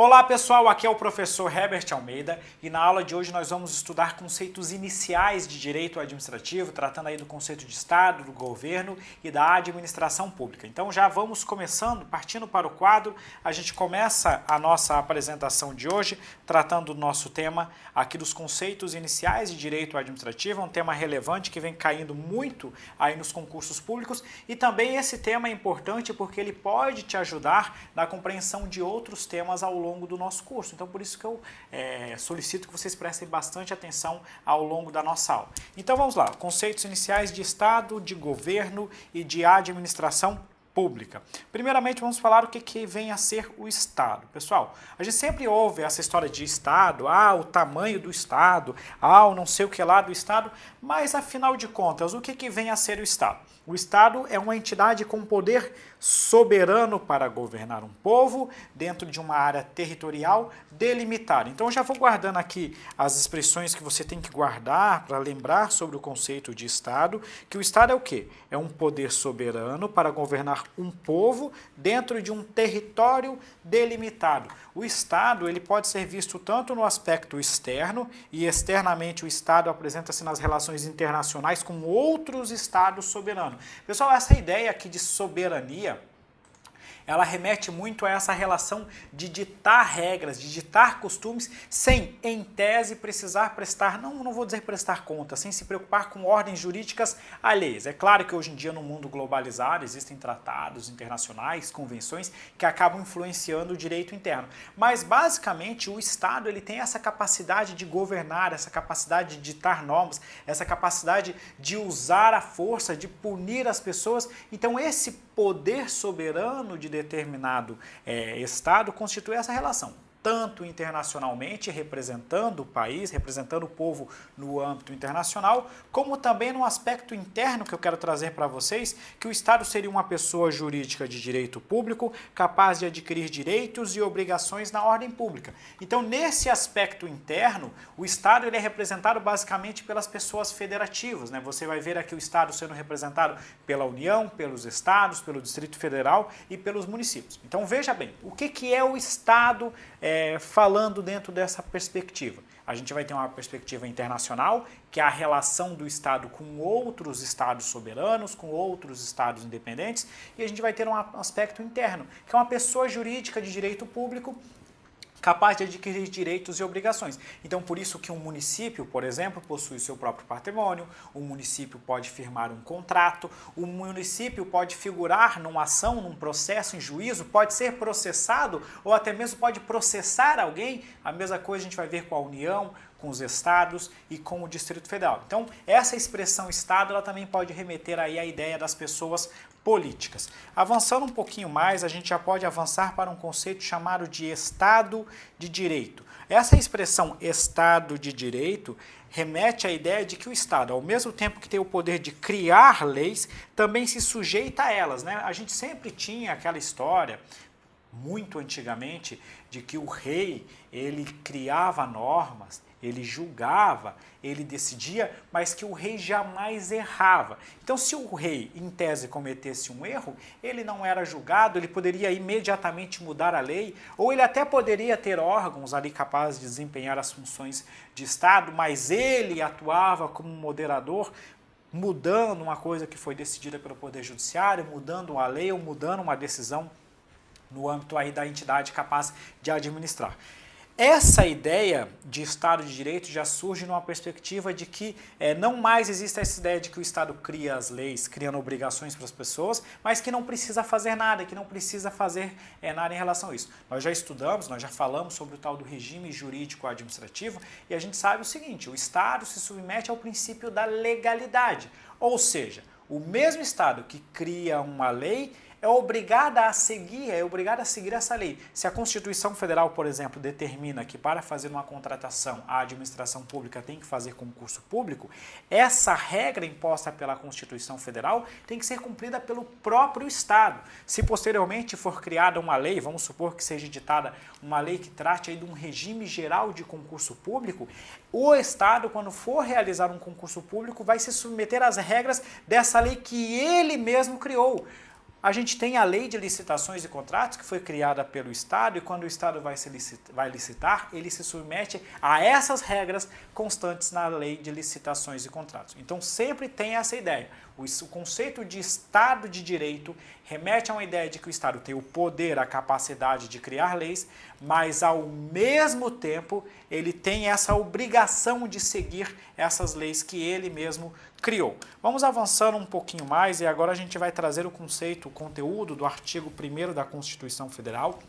Olá pessoal, aqui é o professor Herbert Almeida e na aula de hoje nós vamos estudar conceitos iniciais de direito administrativo, tratando aí do conceito de Estado, do governo e da administração pública. Então já vamos começando, partindo para o quadro, a gente começa a nossa apresentação de hoje tratando do nosso tema aqui dos conceitos iniciais de direito administrativo, um tema relevante que vem caindo muito aí nos concursos públicos e também esse tema é importante porque ele pode te ajudar na compreensão de outros temas ao longo do nosso curso. Então, por isso que eu solicito que vocês prestem bastante atenção ao longo da nossa aula. Então, vamos lá. Conceitos iniciais de Estado, de governo e de administração pública. Primeiramente, vamos falar o que vem a ser o Estado. Pessoal, a gente sempre ouve essa história de Estado, o tamanho do Estado, o não sei o que lá do Estado, mas, afinal de contas, o que vem a ser o Estado? O Estado é uma entidade com poder soberano para governar um povo dentro de uma área territorial delimitada. Então, eu já vou guardando aqui as expressões que você tem que guardar para lembrar sobre o conceito de Estado, que o Estado é o quê? É um poder soberano para governar um povo dentro de um território delimitado. O Estado ele pode ser visto tanto no aspecto externo, e externamente o Estado apresenta-se nas relações internacionais com outros Estados soberanos. Pessoal, essa ideia aqui de soberania, ela remete muito a essa relação de ditar regras, de ditar costumes, sem, em tese, precisar prestar, não vou dizer prestar conta, sem se preocupar com ordens jurídicas alheias. É claro que hoje em dia, no mundo globalizado, existem tratados internacionais, convenções, que acabam influenciando o direito interno. Mas, basicamente, o Estado ele tem essa capacidade de governar, essa capacidade de ditar normas, essa capacidade de usar a força, de punir as pessoas. Então, esse poder soberano de determinado Estado constitui essa relação, tanto internacionalmente, representando o país, representando o povo no âmbito internacional, como também no aspecto interno que eu quero trazer para vocês, que o Estado seria uma pessoa jurídica de direito público, capaz de adquirir direitos e obrigações na ordem pública. Então, nesse aspecto interno, o Estado ele é representado basicamente pelas pessoas federativas, né? Você vai ver aqui o Estado sendo representado pela União, pelos Estados, pelo Distrito Federal e pelos municípios. Então, veja bem, o que é o Estado falando dentro dessa perspectiva? A gente vai ter uma perspectiva internacional, que é a relação do Estado com outros Estados soberanos, com outros Estados independentes, e a gente vai ter um aspecto interno, que é uma pessoa jurídica de direito público capaz de adquirir direitos e obrigações. Então, por isso que um município, por exemplo, possui o seu próprio patrimônio, o município pode firmar um contrato, o município pode figurar numa ação, num processo, em juízo, pode ser processado ou até mesmo pode processar alguém. A mesma coisa a gente vai ver com a União, com os estados e com o Distrito Federal. Então, essa expressão Estado, ela também pode remeter aí à ideia das pessoas políticas. Avançando um pouquinho mais, a gente já pode avançar para um conceito chamado de Estado de Direito. Essa expressão Estado de Direito remete à ideia de que o Estado, ao mesmo tempo que tem o poder de criar leis, também se sujeita a elas, né? A gente sempre tinha aquela história, muito antigamente, de que o rei, ele criava normas, ele julgava, ele decidia, mas que o rei jamais errava. Então, se o rei, em tese, cometesse um erro, ele não era julgado, ele poderia imediatamente mudar a lei, ou ele até poderia ter órgãos ali capazes de desempenhar as funções de Estado, mas ele atuava como moderador, mudando uma coisa que foi decidida pelo Poder Judiciário, mudando uma lei ou mudando uma decisão no âmbito aí da entidade capaz de administrar. Essa ideia de Estado de Direito já surge numa perspectiva de que não mais existe essa ideia de que o Estado cria as leis, criando obrigações para as pessoas, mas que não precisa fazer nada, que não precisa fazer nada em relação a isso. Nós já estudamos, nós já falamos sobre o tal do regime jurídico administrativo e a gente sabe o seguinte, o Estado se submete ao princípio da legalidade, ou seja, o mesmo Estado que cria uma lei é obrigada a seguir essa lei. Se a Constituição Federal, por exemplo, determina que para fazer uma contratação a administração pública tem que fazer concurso público, essa regra imposta pela Constituição Federal tem que ser cumprida pelo próprio Estado. Se posteriormente for criada uma lei, vamos supor que seja editada uma lei que trate aí de um regime geral de concurso público, o Estado, quando for realizar um concurso público, vai se submeter às regras dessa lei que ele mesmo criou. a gente tem a Lei de Licitações e Contratos, que foi criada pelo Estado, e quando o Estado vai licitar, ele se submete a essas regras constantes na Lei de Licitações e Contratos. Então, sempre tem essa ideia. O conceito de Estado de Direito remete a uma ideia de que o Estado tem o poder, a capacidade de criar leis, mas, ao mesmo tempo, ele tem essa obrigação de seguir essas leis que ele mesmo criou. Vamos avançando um pouquinho mais e agora a gente vai trazer o conceito, o conteúdo do artigo 1º da Constituição Federal,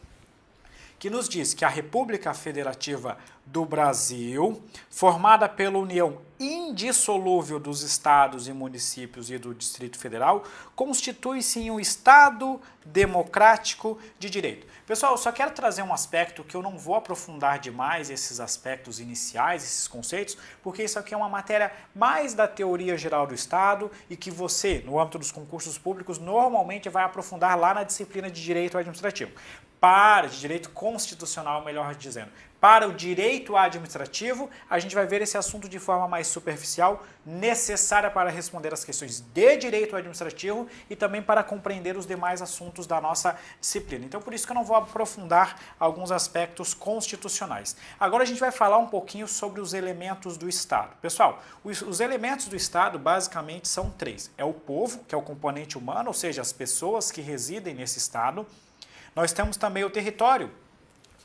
que nos diz que a República Federativa do Brasil, formada pela união indissolúvel dos estados e municípios e do Distrito Federal, constitui-se em um Estado democrático de direito. Pessoal, eu só quero trazer um aspecto que eu não vou aprofundar demais esses aspectos iniciais, esses conceitos, porque isso aqui é uma matéria mais da teoria geral do Estado e que você, no âmbito dos concursos públicos, normalmente vai aprofundar lá na disciplina de Direito Administrativo. De direito constitucional, melhor dizendo. Para o direito administrativo, a gente vai ver esse assunto de forma mais superficial, necessária para responder as questões de direito administrativo e também para compreender os demais assuntos da nossa disciplina. Então, por isso que eu não vou aprofundar alguns aspectos constitucionais. Agora a gente vai falar um pouquinho sobre os elementos do Estado. Pessoal, os elementos do Estado basicamente são 3. É o povo, que é o componente humano, ou seja, as pessoas que residem nesse Estado. Nós temos também o território,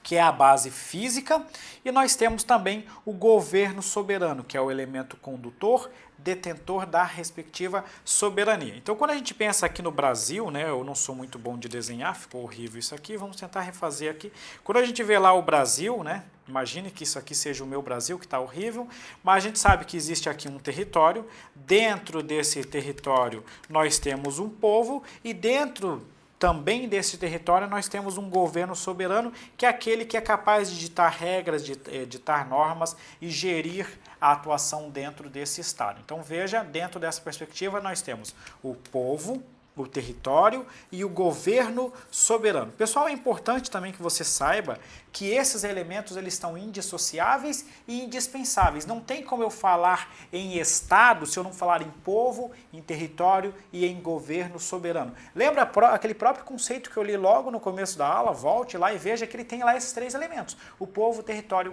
que é a base física, e nós temos também o governo soberano, que é o elemento condutor, detentor da respectiva soberania. Então, quando a gente pensa aqui no Brasil, né, eu não sou muito bom de desenhar, ficou horrível isso aqui, vamos tentar refazer aqui. Quando a gente vê lá o Brasil, né, imagine que isso aqui seja o meu Brasil, que está horrível, mas a gente sabe que existe aqui um território, dentro desse território nós temos um povo, e dentro também desse território nós temos um governo soberano, que é aquele que é capaz de ditar regras, de ditar normas e gerir a atuação dentro desse Estado. Então veja, dentro dessa perspectiva nós temos o povo, o território e o governo soberano. Pessoal, é importante também que você saiba que esses elementos eles estão indissociáveis e indispensáveis. Não tem como eu falar em Estado se eu não falar em povo, em território e em governo soberano. Lembra aquele próprio conceito que eu li logo no começo da aula? Volte lá e veja que ele tem lá esses 3 elementos: o povo, o território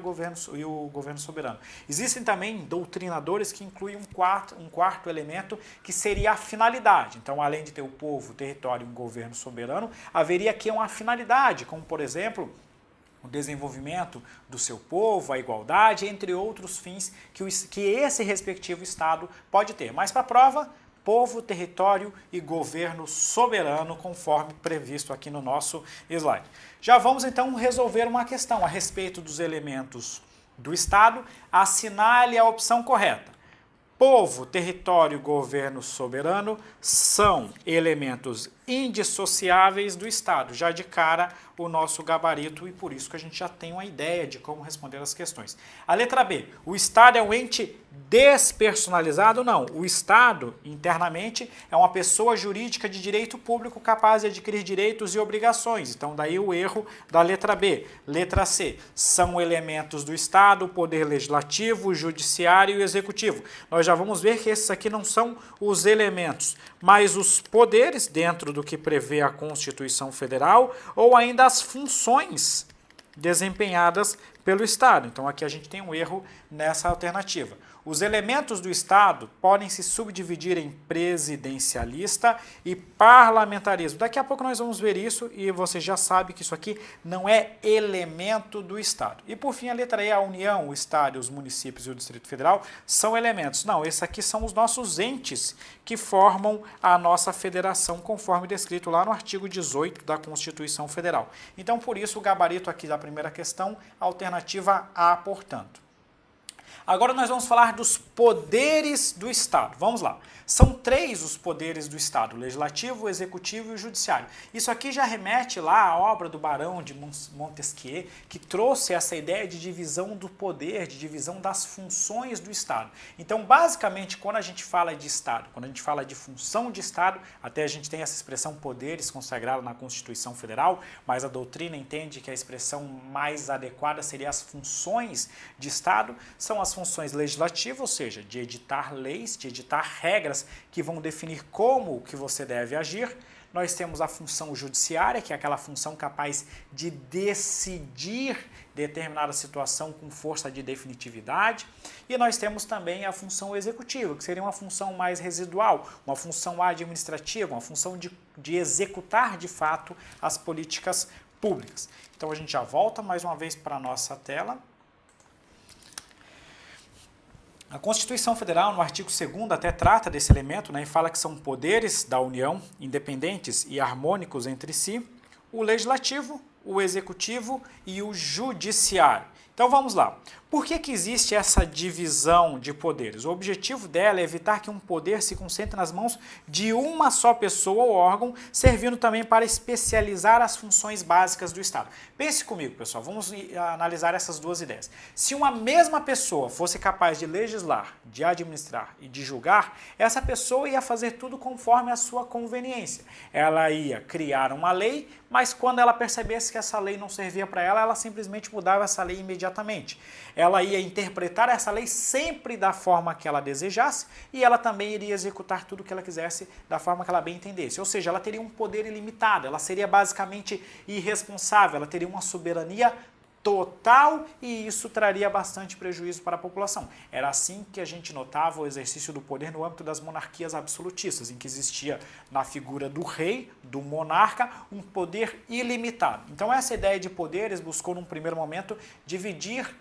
e o governo soberano. Existem também doutrinadores que incluem um quarto elemento, que seria a finalidade. Então, além de ter o povo, o território e um governo soberano, haveria aqui uma finalidade, como, por exemplo, o desenvolvimento do seu povo, a igualdade, entre outros fins que esse respectivo Estado pode ter. Mas, para a prova, povo, território e governo soberano, conforme previsto aqui no nosso slide. Já vamos, então, resolver uma questão a respeito dos elementos do Estado. Assinale a opção correta. Povo, território e governo soberano são elementos indissociáveis do Estado. Já de cara o nosso gabarito, e por isso que a gente já tem uma ideia de como responder as questões. A letra B, o Estado é um ente despersonalizado? Não, o Estado, internamente, é uma pessoa jurídica de direito público capaz de adquirir direitos e obrigações. Então, daí o erro da letra B. Letra C, são elementos do Estado, o poder legislativo, o judiciário e o executivo. Nós já vamos ver que esses aqui não são os elementos, mas os poderes dentro do que prevê a Constituição Federal, ou ainda as funções desempenhadas pelo Estado. Então aqui a gente tem um erro nessa alternativa. Os elementos do Estado podem se subdividir em presidencialista e parlamentarismo. Daqui a pouco nós vamos ver isso e você já sabe que isso aqui não é elemento do Estado. E por fim, a letra E, a União, o Estado, os municípios e o Distrito Federal são elementos. Não, esses aqui são os nossos entes que formam a nossa federação, conforme descrito lá no artigo 18 da Constituição Federal. Então, por isso, o gabarito aqui da primeira questão, alternativa A, portanto. Agora nós vamos falar dos poderes do Estado. Vamos lá. São 3 os poderes do Estado: o legislativo, o executivo e o judiciário. Isso aqui já remete lá à obra do Barão de Montesquieu, que trouxe essa ideia de divisão do poder, de divisão das funções do Estado. Então, basicamente, quando a gente fala de Estado, quando a gente fala de função de Estado, até a gente tem essa expressão poderes consagrada na Constituição Federal, mas a doutrina entende que a expressão mais adequada seria as funções de Estado. São as funções legislativas, ou seja, de editar leis, de editar regras que vão definir como que você deve agir. nós temos a função judiciária, que é aquela função capaz de decidir determinada situação com força de definitividade, e nós temos também a função executiva, que seria uma função mais residual, uma função administrativa, uma função de executar de fato as políticas públicas. Então a gente já volta mais uma vez para a nossa tela. A Constituição Federal, no artigo 2º, até trata desse elemento, né, e fala que são poderes da União, independentes e harmônicos entre si, o Legislativo, o Executivo e o Judiciário. Então vamos lá. Por que existe essa divisão de poderes? O objetivo dela é evitar que um poder se concentre nas mãos de uma só pessoa ou órgão, servindo também para especializar as funções básicas do Estado. Pense comigo, pessoal, vamos analisar essas duas ideias. Se uma mesma pessoa fosse capaz de legislar, de administrar e de julgar, essa pessoa ia fazer tudo conforme a sua conveniência. Ela ia criar uma lei, mas quando ela percebesse que essa lei não servia para ela, ela simplesmente mudava essa lei imediatamente. Ela ia interpretar essa lei sempre da forma que ela desejasse e ela também iria executar tudo o que ela quisesse da forma que ela bem entendesse. Ou seja, ela teria um poder ilimitado, ela seria basicamente irresponsável, ela teria uma soberania total e isso traria bastante prejuízo para a população. Era assim que a gente notava o exercício do poder no âmbito das monarquias absolutistas, em que existia na figura do rei, do monarca, um poder ilimitado. Então essa ideia de poderes buscou num primeiro momento dividir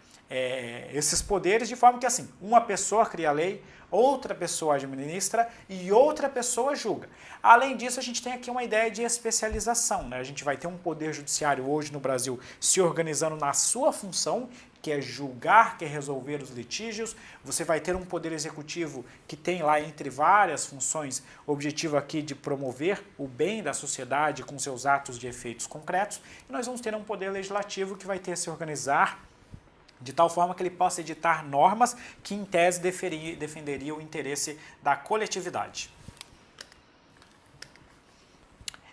esses poderes de forma que assim, uma pessoa cria a lei, outra pessoa administra e outra pessoa julga. Além disso, a gente tem aqui uma ideia de especialização, né? A gente vai ter um poder judiciário hoje no Brasil se organizando na sua função, que é julgar, que é resolver os litígios. Você vai ter um poder executivo que tem lá, entre várias funções, o objetivo aqui de promover o bem da sociedade com seus atos de efeitos concretos. E nós vamos ter um poder legislativo que vai ter se organizar de tal forma que ele possa editar normas que, em tese, defenderiam o interesse da coletividade.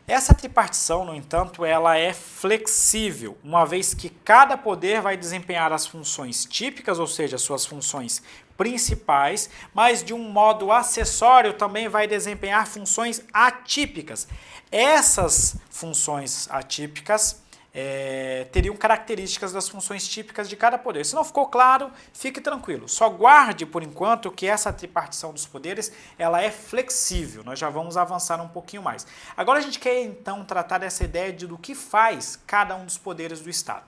Essa tripartição, no entanto, ela é flexível, uma vez que cada poder vai desempenhar as funções típicas, ou seja, suas funções principais, mas de um modo acessório também vai desempenhar funções atípicas. Essas funções atípicas teriam características das funções típicas de cada poder. Se não ficou claro, fique tranquilo. Só guarde, por enquanto, que essa tripartição dos poderes ela é flexível. Nós já vamos avançar um pouquinho mais. Agora a gente quer, então, tratar dessa ideia do que faz cada um dos poderes do Estado.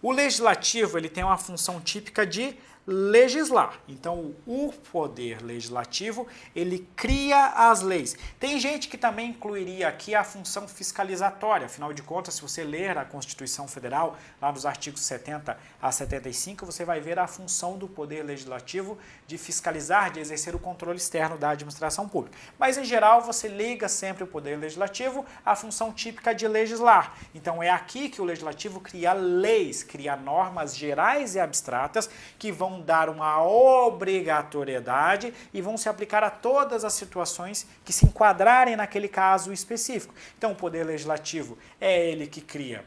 O legislativo ele tem uma função típica de legislar. Então, o poder legislativo, ele cria as leis. Tem gente que também incluiria aqui a função fiscalizatória. Afinal de contas, se você ler a Constituição Federal, lá nos artigos 70 a 75, você vai ver a função do poder legislativo de fiscalizar, de exercer o controle externo da administração pública. Mas, em geral, você liga sempre o poder legislativo à função típica de legislar. Então, é aqui que o legislativo cria leis, cria normas gerais e abstratas que vão dar uma obrigatoriedade e vão se aplicar a todas as situações que se enquadrarem naquele caso específico. Então, o Poder Legislativo é ele que cria,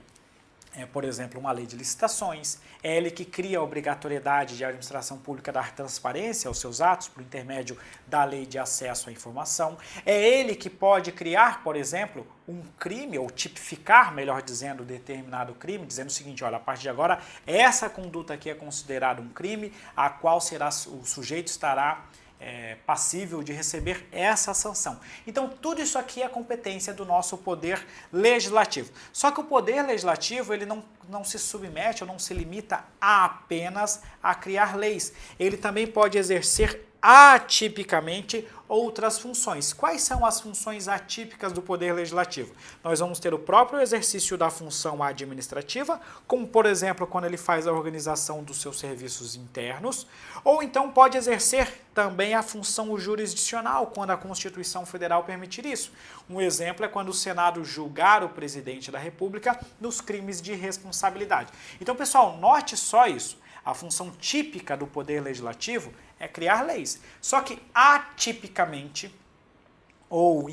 por exemplo, uma lei de licitações, é ele que cria a obrigatoriedade de administração pública dar transparência aos seus atos por intermédio da lei de acesso à informação, é ele que pode criar, por exemplo, um crime, ou tipificar, melhor dizendo, determinado crime, dizendo o seguinte, olha, a partir de agora, essa conduta aqui é considerada um crime, a qual o sujeito estará passível de receber essa sanção. Então, tudo isso aqui é competência do nosso poder legislativo. Só que o poder legislativo, ele não se submete ou não se limita apenas a criar leis. Ele também pode exercer atipicamente outras funções. Quais são as funções atípicas do Poder Legislativo? Nós vamos ter o próprio exercício da função administrativa, como, por exemplo, quando ele faz a organização dos seus serviços internos, ou então pode exercer também a função jurisdicional, quando a Constituição Federal permitir isso. Um exemplo é quando o Senado julgar o presidente da República nos crimes de responsabilidade. Então, pessoal, note só isso. A função típica do Poder Legislativo é criar leis. Só que atipicamente, ou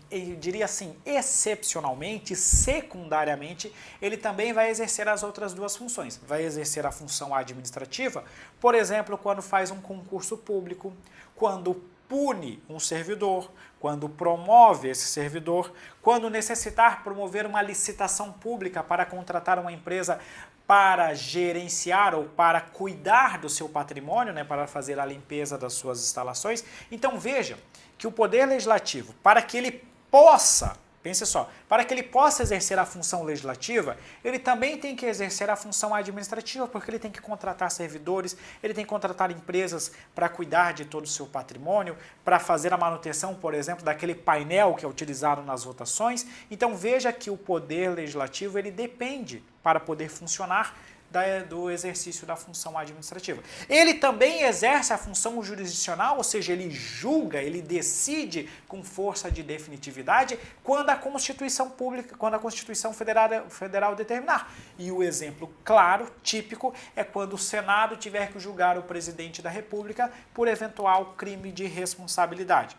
eu diria assim, excepcionalmente, secundariamente, ele também vai exercer as outras duas funções. Vai exercer a função administrativa, por exemplo, quando faz um concurso público, quando pune um servidor, quando promove esse servidor, quando necessitar promover uma licitação pública para contratar uma empresa para gerenciar ou para cuidar do seu patrimônio, né, para fazer a limpeza das suas instalações. Então veja que o Poder Legislativo, para que ele possa, pense só, para que ele possa exercer a função legislativa, ele também tem que exercer a função administrativa, porque ele tem que contratar servidores, ele tem que contratar empresas para cuidar de todo o seu patrimônio, para fazer a manutenção, por exemplo, daquele painel que é utilizado nas votações. Então veja que o Poder Legislativo ele depende, para poder funcionar, do exercício da função administrativa. Ele também exerce a função jurisdicional, ou seja, ele julga, ele decide com força de definitividade quando a Constituição Pública, quando a Constituição Federal determinar. E o exemplo claro, típico, é quando o Senado tiver que julgar o presidente da República por eventual crime de responsabilidade.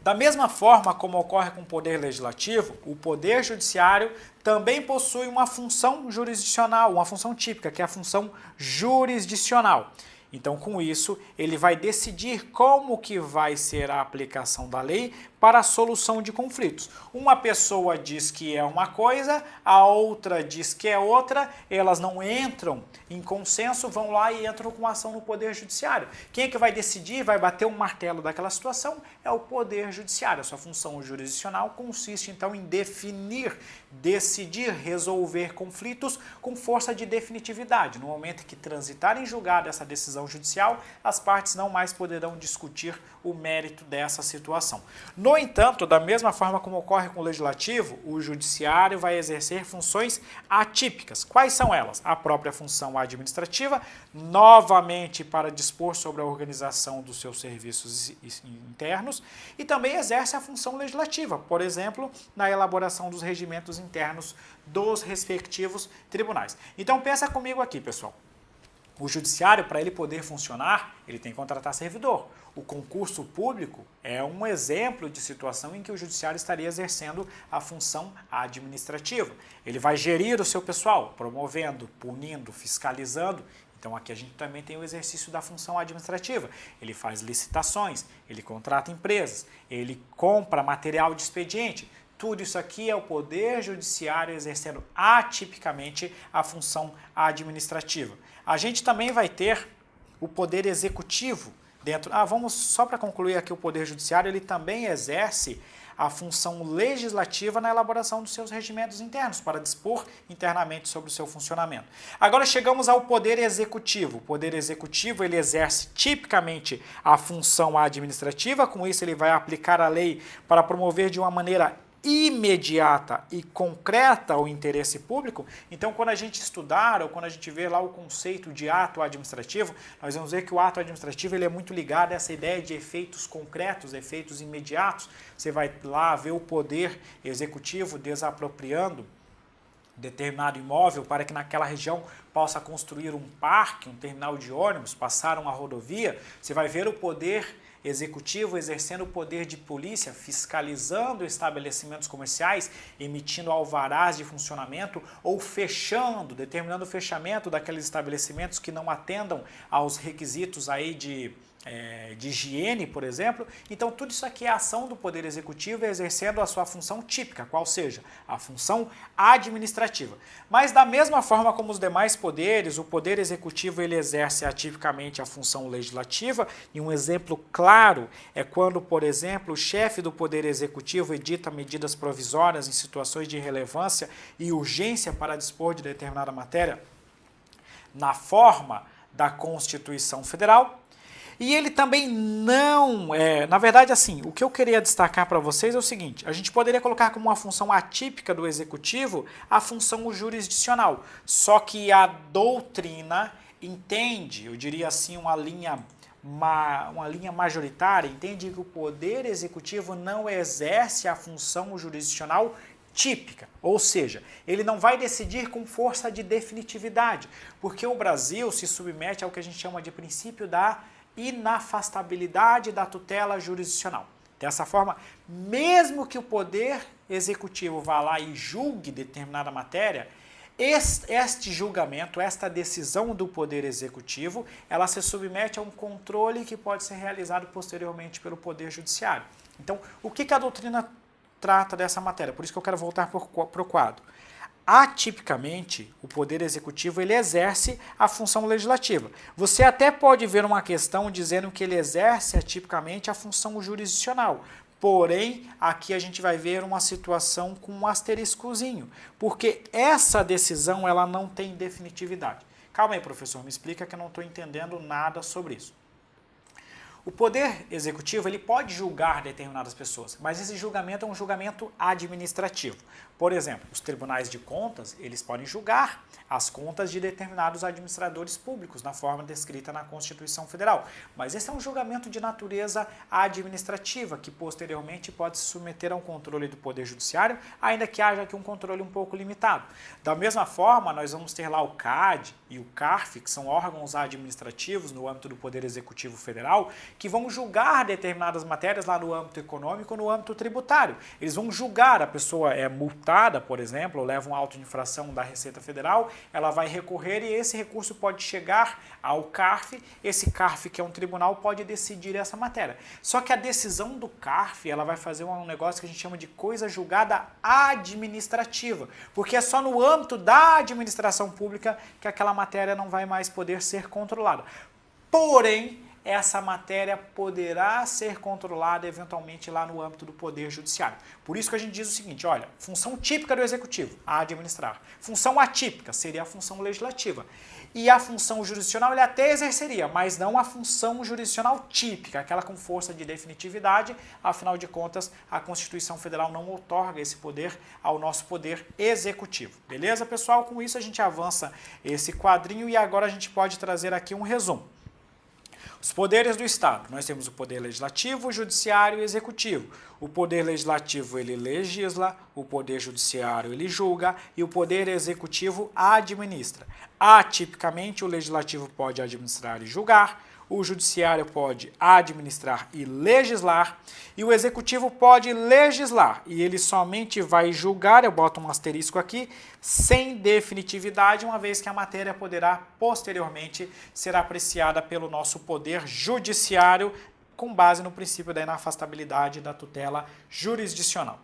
Da mesma forma como ocorre com o Poder Legislativo, o Poder Judiciário também possui uma função jurisdicional, uma função típica, que é a função jurisdicional. Então, com isso, ele vai decidir como que vai ser a aplicação da lei para a solução de conflitos. Uma pessoa diz que é uma coisa, a outra diz que é outra, elas não entram em consenso, vão lá e entram com ação no Poder Judiciário. Quem é que vai decidir, vai bater um martelo daquela situação? É o Poder Judiciário. A sua função jurisdicional consiste, então, em definir, decidir, resolver conflitos com força de definitividade. No momento em que transitar em julgado essa decisão judicial, as partes não mais poderão discutir o mérito dessa situação. No entanto, da mesma forma como ocorre com o Legislativo, o Judiciário vai exercer funções atípicas. Quais são elas? A própria função administrativa, novamente para dispor sobre a organização dos seus serviços internos, e também exerce a função legislativa, por exemplo, na elaboração dos regimentos internos dos respectivos tribunais. Então pensa comigo aqui, pessoal. O judiciário, para ele poder funcionar, ele tem que contratar servidor. O concurso público é um exemplo de situação em que o judiciário estaria exercendo a função administrativa. Ele vai gerir o seu pessoal, promovendo, punindo, fiscalizando. Então aqui a gente também tem o exercício da função administrativa. Ele faz licitações, ele contrata empresas, ele compra material de expediente. Tudo isso aqui é o Poder Judiciário exercendo atipicamente a função administrativa. A gente também vai ter o Poder Executivo dentro. Vamos só para concluir aqui, o Poder Judiciário, ele também exerce a função legislativa na elaboração dos seus regimentos internos, para dispor internamente sobre o seu funcionamento. Agora chegamos ao Poder Executivo. O Poder Executivo ele exerce tipicamente a função administrativa, com isso ele vai aplicar a lei para promover de uma maneira imediata e concreta o interesse público. Então, quando a gente estudar ou quando a gente ver lá o conceito de ato administrativo, nós vamos ver que o ato administrativo ele é muito ligado a essa ideia de efeitos concretos, efeitos imediatos. Você vai lá ver o poder executivo desapropriando determinado imóvel para que naquela região possa construir um parque, um terminal de ônibus, passar uma rodovia. Você vai ver o poder executivo exercendo o poder de polícia, fiscalizando estabelecimentos comerciais, emitindo alvarás de funcionamento ou fechando, determinando o fechamento daqueles estabelecimentos que não atendam aos requisitos aí de higiene, por exemplo. Então tudo isso aqui é a ação do Poder Executivo exercendo a sua função típica, qual seja a função administrativa. Mas da mesma forma como os demais poderes, o Poder Executivo ele exerce atipicamente a função legislativa, e um exemplo claro é quando, por exemplo, o chefe do Poder Executivo edita medidas provisórias em situações de relevância e urgência para dispor de determinada matéria na forma da Constituição Federal. E ele também não, na verdade assim, o que eu queria destacar para vocês é o seguinte: a gente poderia colocar como uma função atípica do executivo a função jurisdicional, só que a doutrina entende, eu diria assim, uma linha majoritária, entende que o Poder Executivo não exerce a função jurisdicional típica, ou seja, ele não vai decidir com força de definitividade, porque o Brasil se submete ao que a gente chama de princípio da inafastabilidade da tutela jurisdicional. Dessa forma, mesmo que o Poder Executivo vá lá e julgue determinada matéria, Este julgamento, esta decisão do Poder Executivo, ela se submete a um controle que pode ser realizado posteriormente pelo Poder Judiciário. Então, o que a doutrina trata dessa matéria? Por isso que eu quero voltar para o quadro. Atipicamente, o Poder Executivo ele exerce a função legislativa. Você até pode ver uma questão dizendo que ele exerce atipicamente a função jurisdicional. Porém, aqui a gente vai ver uma situação com um asteriscozinho, porque essa decisão ela não tem definitividade. Calma aí, professor, me explica que eu não estou entendendo nada sobre isso. O Poder Executivo ele pode julgar determinadas pessoas, mas esse julgamento é um julgamento administrativo. Por exemplo, os tribunais de contas, eles podem julgar as contas de determinados administradores públicos, na forma descrita na Constituição Federal. Mas esse é um julgamento de natureza administrativa, que posteriormente pode se submeter a um controle do Poder Judiciário, ainda que haja aqui um controle um pouco limitado. Da mesma forma, nós vamos ter lá o CAD e o CARF, que são órgãos administrativos no âmbito do Poder Executivo Federal, que vão julgar determinadas matérias lá no âmbito econômico ou no âmbito tributário. Eles vão julgar, a pessoa é multada, por exemplo, ou leva um auto de infração da Receita Federal, ela vai recorrer e esse recurso pode chegar ao CARF, esse CARF, que é um tribunal, pode decidir essa matéria. Só que a decisão do CARF, ela vai fazer um negócio que a gente chama de coisa julgada administrativa, porque é só no âmbito da administração pública que aquela matéria não vai mais poder ser controlada. Porém, essa matéria poderá ser controlada eventualmente lá no âmbito do Poder Judiciário. Por isso que a gente diz o seguinte, olha, função típica do Executivo, a administrar. Função atípica seria a função legislativa. E a função jurisdicional ele até exerceria, mas não a função jurisdicional típica, aquela com força de definitividade. Afinal de contas, a Constituição Federal não outorga esse poder ao nosso Poder Executivo. Beleza, pessoal? Com isso a gente avança esse quadrinho e agora a gente pode trazer aqui um resumo. Os poderes do Estado, nós temos o poder legislativo, judiciário e executivo. O poder legislativo ele legisla, o poder judiciário ele julga e o poder executivo administra. Atipicamente, o legislativo pode administrar e julgar, o judiciário pode administrar e legislar, e o executivo pode legislar, e ele somente vai julgar, eu boto um asterisco aqui, sem definitividade, uma vez que a matéria poderá posteriormente ser apreciada pelo nosso poder judiciário, com base no princípio da inafastabilidade da tutela jurisdicional.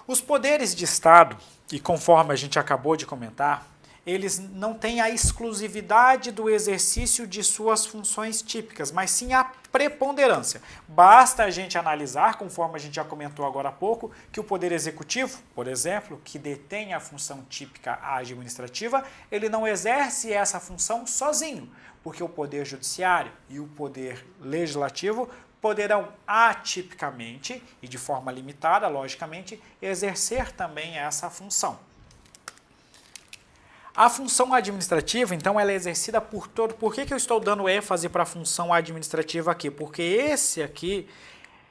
Os poderes de Estado, e conforme a gente acabou de comentar, eles não têm a exclusividade do exercício de suas funções típicas, mas sim a preponderância. Basta a gente analisar, conforme a gente já comentou agora há pouco, que o Poder Executivo, por exemplo, que detém a função típica administrativa, ele não exerce essa função sozinho, porque o Poder Judiciário e o Poder Legislativo poderão atipicamente e de forma limitada, logicamente, exercer também essa função. A função administrativa, então, ela é exercida por todo... Por que eu estou dando ênfase para a função administrativa aqui? Porque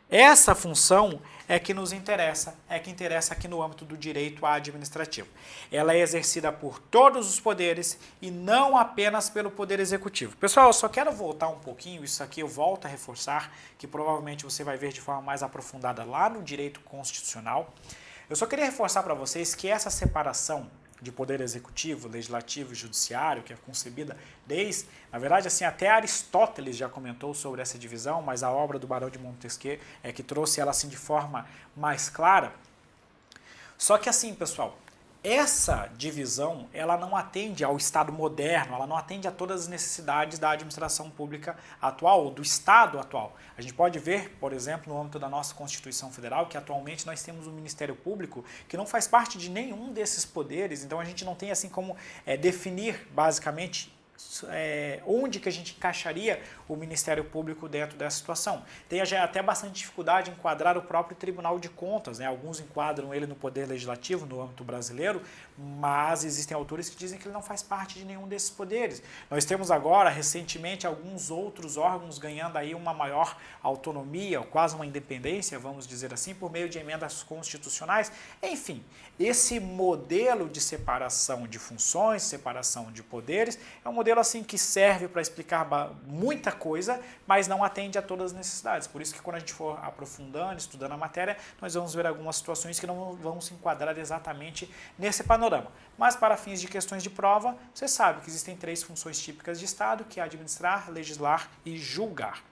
essa função é que nos interessa, é que interessa aqui no âmbito do direito administrativo. Ela é exercida por todos os poderes e não apenas pelo Poder Executivo. Pessoal, eu só quero voltar um pouquinho, isso aqui eu volto a reforçar, que provavelmente você vai ver de forma mais aprofundada lá no direito constitucional. Eu só queria reforçar para vocês que essa separação de poder executivo, legislativo e judiciário, que é concebida desde, na verdade, assim, até Aristóteles já comentou sobre essa divisão, mas a obra do Barão de Montesquieu é que trouxe ela assim de forma mais clara. Só que assim, pessoal, essa divisão, ela não atende ao Estado moderno, ela não atende a todas as necessidades da administração pública atual, ou do Estado atual. A gente pode ver, por exemplo, no âmbito da nossa Constituição Federal, que atualmente nós temos um Ministério Público que não faz parte de nenhum desses poderes, então a gente não tem assim como definir, basicamente, onde que a gente encaixaria o Ministério Público dentro dessa situação. Tem até bastante dificuldade em enquadrar o próprio Tribunal de Contas, né? Alguns enquadram ele no Poder Legislativo, no âmbito brasileiro, mas existem autores que dizem que ele não faz parte de nenhum desses poderes. Nós temos agora, recentemente, alguns outros órgãos ganhando aí uma maior autonomia, ou quase uma independência, vamos dizer assim, por meio de emendas constitucionais. Enfim, esse modelo de separação de funções, separação de poderes, é um modelo modelo assim que serve para explicar muita coisa, mas não atende a todas as necessidades. Por isso que quando a gente for aprofundando, estudando a matéria, nós vamos ver algumas situações que não vão se enquadrar exatamente nesse panorama. Mas para fins de questões de prova, você sabe que existem 3 funções típicas de Estado, que é administrar, legislar e julgar.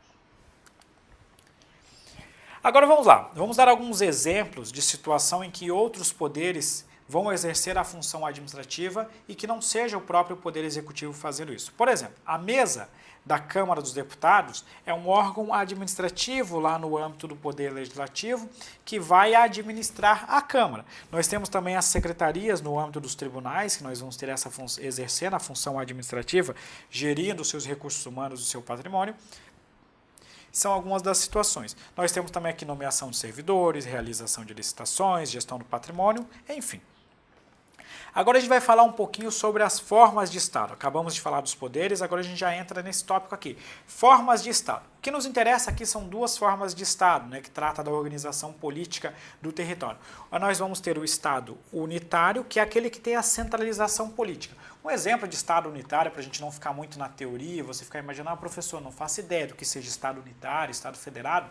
Agora vamos lá, vamos dar alguns exemplos de situação em que outros poderes vão exercer a função administrativa e que não seja o próprio Poder Executivo fazendo isso. Por exemplo, a mesa da Câmara dos Deputados é um órgão administrativo lá no âmbito do Poder Legislativo que vai administrar a Câmara. Nós temos também as secretarias no âmbito dos tribunais, que nós vamos ter exercendo a função administrativa, gerindo os seus recursos humanos e o seu patrimônio. São algumas das situações. Nós temos também aqui nomeação de servidores, realização de licitações, gestão do patrimônio, enfim. Agora a gente vai falar um pouquinho sobre as formas de Estado. Acabamos de falar dos poderes, agora a gente já entra nesse tópico aqui. Formas de Estado. O que nos interessa aqui são 2 formas de Estado, né, que trata da organização política do território. Nós vamos ter o Estado unitário, que é aquele que tem a centralização política. Um exemplo de Estado unitário, para a gente não ficar muito na teoria, você ficar imaginando, professor, não faço ideia do que seja Estado unitário, Estado federado,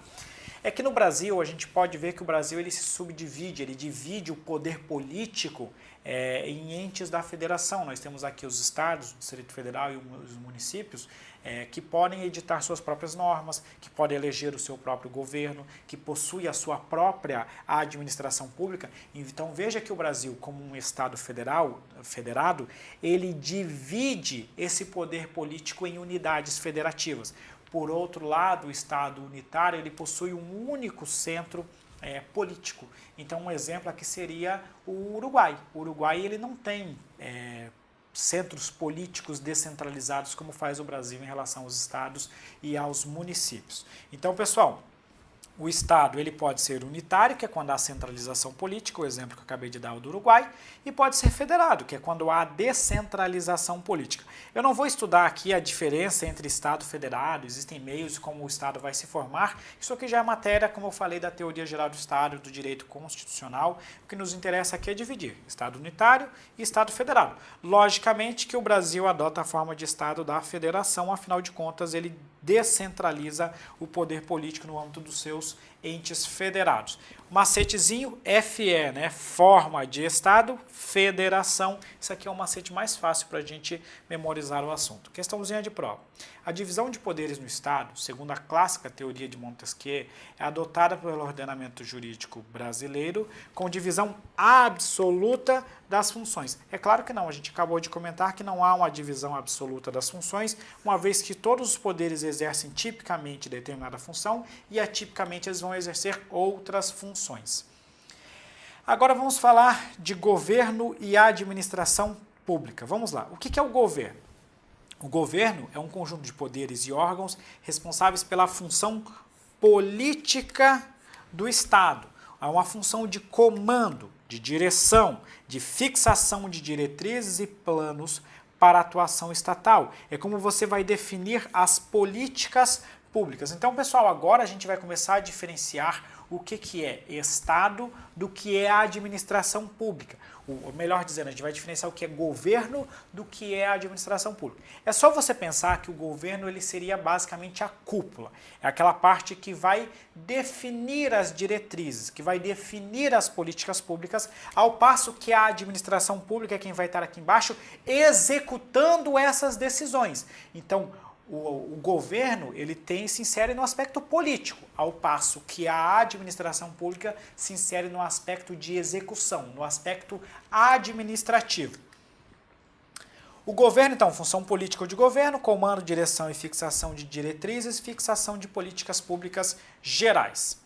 é que no Brasil a gente pode ver que o Brasil ele se subdivide, ele divide o poder político em entes da federação. Nós temos aqui os estados, o Distrito Federal e os municípios que podem editar suas próprias normas, que podem eleger o seu próprio governo, que possui a sua própria administração pública. Então veja que o Brasil, como um estado federado, ele divide esse poder político em unidades federativas. Por outro lado, o Estado unitário ele possui um único centro político. Então, um exemplo aqui seria o Uruguai. O Uruguai ele não tem centros políticos descentralizados como faz o Brasil em relação aos estados e aos municípios. Então, pessoal, o Estado ele pode ser unitário, que é quando há centralização política, o exemplo que eu acabei de dar é o do Uruguai, e pode ser federado, que é quando há descentralização política. Eu não vou estudar aqui a diferença entre Estado e federado, existem meios como o Estado vai se formar, isso aqui já é matéria, como eu falei, da teoria geral do Estado, do direito constitucional. O que nos interessa aqui é dividir Estado unitário e Estado federado. Logicamente que o Brasil adota a forma de Estado da federação, afinal de contas ele descentraliza o poder político no âmbito dos seus entes federados. Macetezinho FE, né? Forma de Estado, federação. Isso aqui é o macete mais fácil para a gente memorizar o assunto. Questãozinha de prova. A divisão de poderes no Estado, segundo a clássica teoria de Montesquieu, é adotada pelo ordenamento jurídico brasileiro com divisão absoluta das funções. É claro que não, a gente acabou de comentar que não há uma divisão absoluta das funções, uma vez que todos os poderes exercem tipicamente determinada função e atipicamente eles vão exercer outras funções. Agora vamos falar de governo e administração pública. Vamos lá. O que é o governo? O governo é um conjunto de poderes e órgãos responsáveis pela função política do Estado. É uma função de comando, de direção, de fixação de diretrizes e planos para a atuação estatal. É como você vai definir as políticas públicas. Então, pessoal, agora a gente vai começar a diferenciar o que é Estado do que é a administração pública. Ou melhor dizendo, a gente vai diferenciar o que é governo do que é a administração pública. É só você pensar que o governo ele seria basicamente a cúpula. É aquela parte que vai definir as diretrizes, que vai definir as políticas públicas, ao passo que a administração pública é quem vai estar aqui embaixo executando essas decisões. Então, o governo ele se insere no aspecto político, ao passo que a administração pública se insere no aspecto de execução, no aspecto administrativo. O governo, então, função política de governo, comando, direção e fixação de diretrizes, fixação de políticas públicas gerais.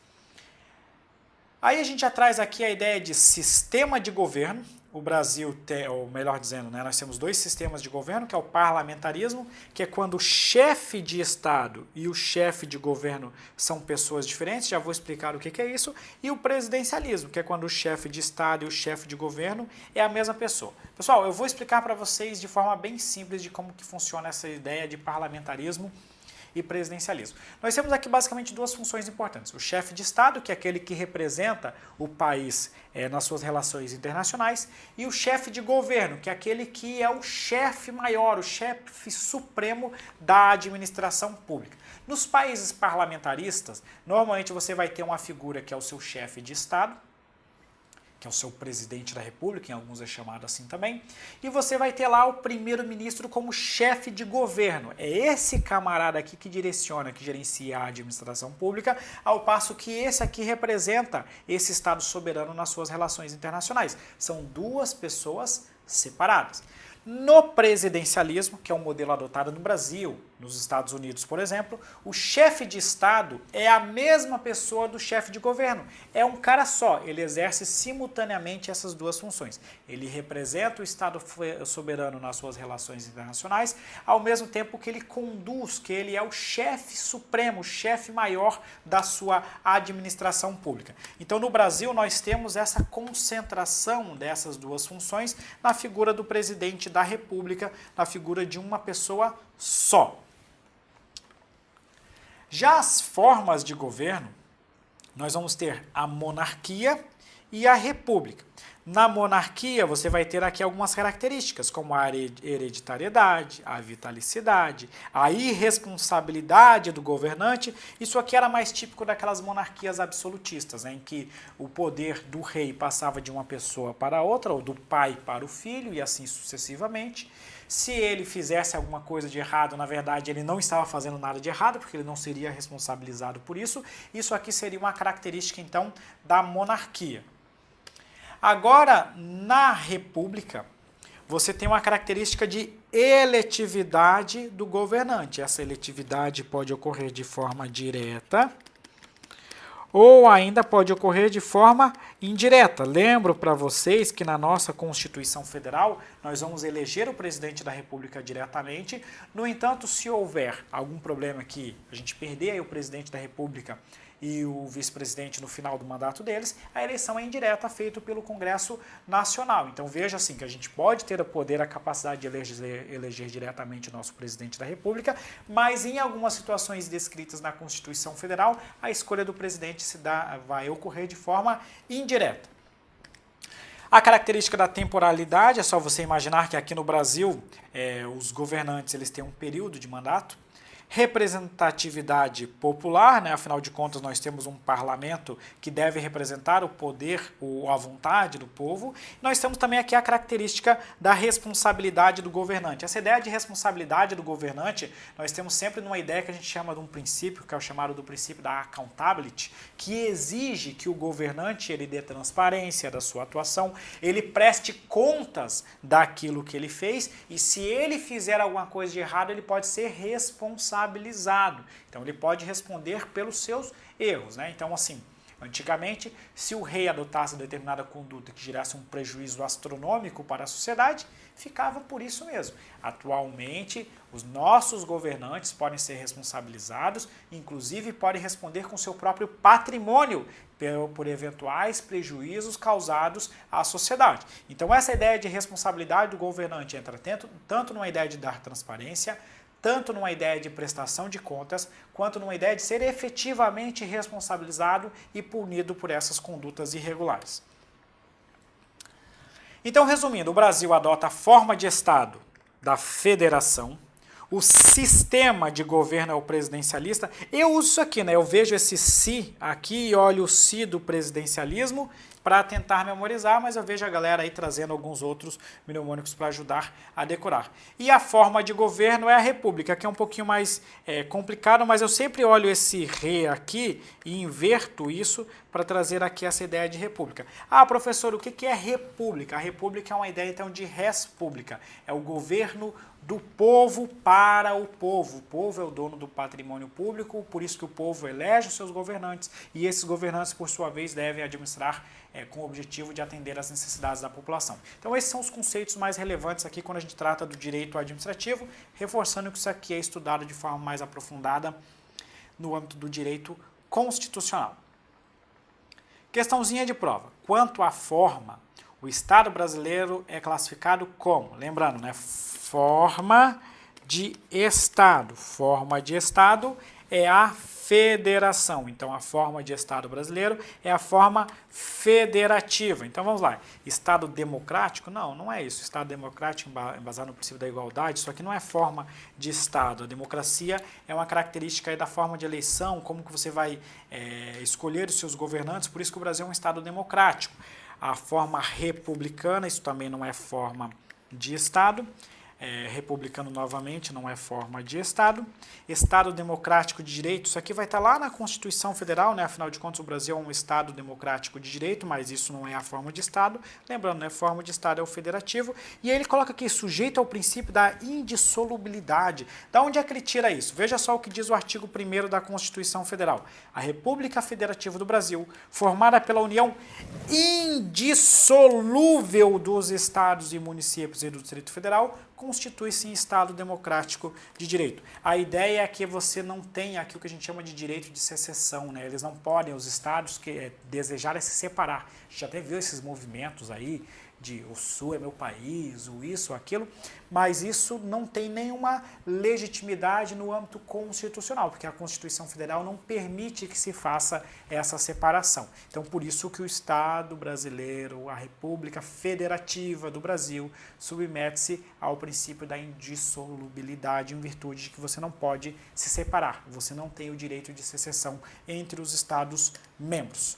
Aí a gente já traz aqui a ideia de sistema de governo. O Brasil tem, ou melhor dizendo, né, nós temos 2 sistemas de governo, que é o parlamentarismo, que é quando o chefe de Estado e o chefe de governo são pessoas diferentes, já vou explicar o que é isso, e o presidencialismo, que é quando o chefe de Estado e o chefe de governo é a mesma pessoa. Pessoal, eu vou explicar para vocês de forma bem simples de como que funciona essa ideia de parlamentarismo e presidencialismo. Nós temos aqui basicamente duas funções importantes. O chefe de Estado, que é aquele que representa o país nas suas relações internacionais, e o chefe de governo, que é aquele que é o chefe maior, o chefe supremo da administração pública. Nos países parlamentaristas, normalmente você vai ter uma figura que é o seu chefe de Estado, que é o seu presidente da República, em alguns é chamado assim também, e você vai ter lá o primeiro-ministro como chefe de governo. É esse camarada aqui que direciona, que gerencia a administração pública, ao passo que esse aqui representa esse Estado soberano nas suas relações internacionais. São duas pessoas separadas. No presidencialismo, que é um modelo adotado no Brasil, nos Estados Unidos, por exemplo, o chefe de Estado é a mesma pessoa do chefe de governo. É um cara só, ele exerce simultaneamente essas duas funções. Ele representa o Estado soberano nas suas relações internacionais, ao mesmo tempo que ele conduz, que ele é o chefe supremo, o chefe maior da sua administração pública. Então, no Brasil, nós temos essa concentração dessas duas funções na figura do presidente da República, na figura de uma pessoa só. Já as formas de governo, nós vamos ter a monarquia e a república. Na monarquia, você vai ter aqui algumas características, como a hereditariedade, a vitalicidade, a irresponsabilidade do governante. Isso aqui era mais típico daquelas monarquias absolutistas, né, em que o poder do rei passava de uma pessoa para outra, ou do pai para o filho, e assim sucessivamente. Se ele fizesse alguma coisa de errado, na verdade ele não estava fazendo nada de errado, porque ele não seria responsabilizado por isso. Isso aqui seria uma característica, então, da monarquia. Agora, na república, você tem uma característica de eletividade do governante. Essa eletividade pode ocorrer de forma direta ou ainda pode ocorrer de forma indireta. Lembro para vocês que na nossa Constituição Federal nós vamos eleger o presidente da República diretamente. No entanto, se houver algum problema que a gente perder aí o presidente da República e o vice-presidente no final do mandato deles, a eleição é indireta, feita pelo Congresso Nacional. Então veja assim, que a gente pode ter o poder, a capacidade de eleger diretamente o nosso presidente da República, mas em algumas situações descritas na Constituição Federal, a escolha do presidente vai ocorrer de forma indireta. A característica da temporalidade, é só você imaginar que aqui no Brasil, os governantes eles têm um período de mandato. Representatividade popular, né? Afinal de contas nós temos um parlamento que deve representar o poder ou a vontade do povo. Nós temos também aqui a característica da responsabilidade do governante. Essa ideia de responsabilidade do governante, nós temos sempre numa ideia que a gente chama de um princípio, que é o chamado do princípio da accountability, que exige que o governante ele dê transparência da sua atuação, ele preste contas daquilo que ele fez e se ele fizer alguma coisa de errado, ele pode ser responsabilizado. Então ele pode responder pelos seus erros, né? Então assim, antigamente, se o rei adotasse determinada conduta que gerasse um prejuízo astronômico para a sociedade, ficava por isso mesmo. Atualmente, os nossos governantes podem ser responsabilizados, inclusive podem responder com seu próprio patrimônio por eventuais prejuízos causados à sociedade. Então essa ideia de responsabilidade do governante entra tanto numa ideia de dar transparência, tanto numa ideia de prestação de contas, quanto numa ideia de ser efetivamente responsabilizado e punido por essas condutas irregulares. Então, resumindo, o Brasil adota a forma de Estado da federação, o sistema de governo é o presidencialista. Eu uso isso aqui, né? Eu vejo esse si aqui e olho o si do presidencialismo para tentar memorizar, mas eu vejo a galera aí trazendo alguns outros mnemônicos para ajudar a decorar. E a forma de governo é a república, que é um pouquinho mais complicado, mas eu sempre olho esse re aqui e inverto isso para trazer aqui essa ideia de república. Ah, professor, o que é república? A república é uma ideia, então, de res pública. É o governo do povo para o povo. O povo é o dono do patrimônio público, por isso que o povo elege os seus governantes e esses governantes, por sua vez, devem administrar com o objetivo de atender às necessidades da população. Então esses são os conceitos mais relevantes aqui quando a gente trata do direito administrativo, reforçando que isso aqui é estudado de forma mais aprofundada no âmbito do direito constitucional. Questãozinha de prova. Quanto à forma, o Estado brasileiro é classificado como? Lembrando, né? Forma de Estado. Forma de Estado é a federação. Então, a forma de Estado brasileiro é a forma federativa. Então, vamos lá. Estado democrático? Não, não é isso. Estado democrático embasado no princípio da igualdade, isso aqui não é forma de Estado. A democracia é uma característica aí da forma de eleição, como que você vai escolher os seus governantes, por isso que o Brasil é um Estado democrático. A forma republicana, isso também não é forma de Estado. Republicano novamente não é forma de Estado. Estado democrático de direito, isso aqui vai estar lá na Constituição Federal, né? Afinal de contas o Brasil é um Estado democrático de direito, mas isso não é a forma de Estado. Lembrando, né? Forma de Estado é o federativo. E aí ele coloca aqui, sujeito ao princípio da indissolubilidade. Da onde é que ele tira isso? Veja só o que diz o artigo 1º da Constituição Federal. A República Federativa do Brasil, formada pela união indissolúvel dos estados e municípios e do Distrito Federal, constitui-se em Estado democrático de direito. A ideia é que você não tenha aqui o que a gente chama de direito de secessão, né? Eles não podem, os estados que desejarem se separar. A gente até viu esses movimentos aí de o Sul é meu país, o isso, o aquilo, mas isso não tem nenhuma legitimidade no âmbito constitucional, porque a Constituição Federal não permite que se faça essa separação. Então, por isso que o Estado brasileiro, a República Federativa do Brasil, submete-se ao princípio da indissolubilidade, em virtude de que você não pode se separar, você não tem o direito de secessão entre os Estados membros.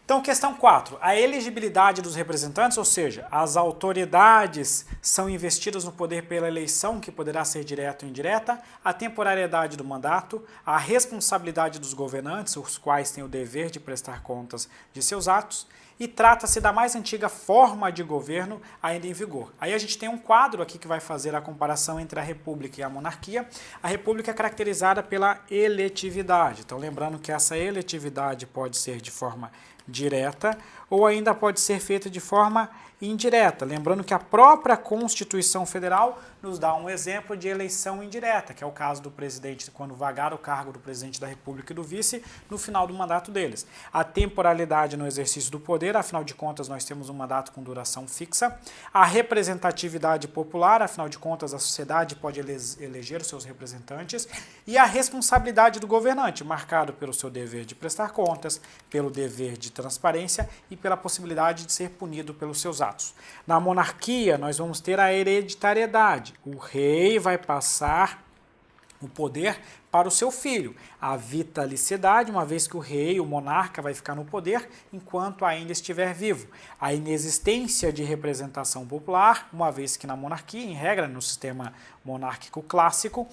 Então, questão 4. A elegibilidade dos representantes, ou seja, as autoridades são investidas no poder pela eleição, que poderá ser direta ou indireta, a temporariedade do mandato, a responsabilidade dos governantes, os quais têm o dever de prestar contas de seus atos, e trata-se da mais antiga forma de governo ainda em vigor. Aí a gente tem um quadro aqui que vai fazer a comparação entre a república e a monarquia. A república é caracterizada pela eletividade. Então, lembrando que essa eletividade pode ser de forma direta ou ainda pode ser feita de forma indireta. Lembrando que a própria Constituição Federal nos dá um exemplo de eleição indireta, que é o caso do presidente, quando vagar o cargo do presidente da República e do vice no final do mandato deles. A temporalidade no exercício do poder, afinal de contas nós temos um mandato com duração fixa. A representatividade popular, afinal de contas a sociedade pode eleger os seus representantes. E a responsabilidade do governante, marcado pelo seu dever de prestar contas, pelo dever de transparência e pela possibilidade de ser punido pelos seus atos. Na monarquia, nós vamos ter a hereditariedade. O rei vai passar o poder para o seu filho. A vitalicidade, uma vez que o rei, o monarca, vai ficar no poder enquanto ainda estiver vivo. A inexistência de representação popular, uma vez que na monarquia, em regra, no sistema monárquico clássico,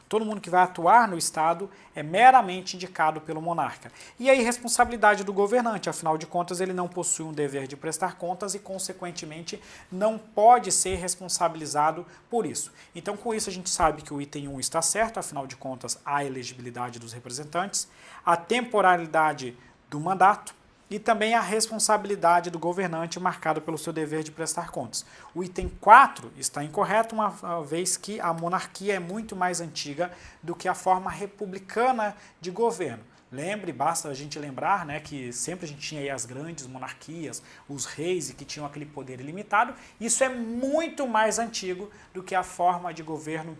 todo mundo que vai atuar no Estado é meramente indicado pelo monarca. E a irresponsabilidade do governante, afinal de contas, ele não possui um dever de prestar contas e, consequentemente, não pode ser responsabilizado por isso. Então, com isso, a gente sabe que o item 1 está certo, afinal de contas, a elegibilidade dos representantes, a temporalidade do mandato, e também a responsabilidade do governante marcado pelo seu dever de prestar contas. O item 4 está incorreto, uma vez que a monarquia é muito mais antiga do que a forma republicana de governo. Lembre, basta a gente lembrar, né, que sempre a gente tinha aí as grandes monarquias, os reis, e que tinham aquele poder ilimitado. Isso é muito mais antigo do que a forma de governo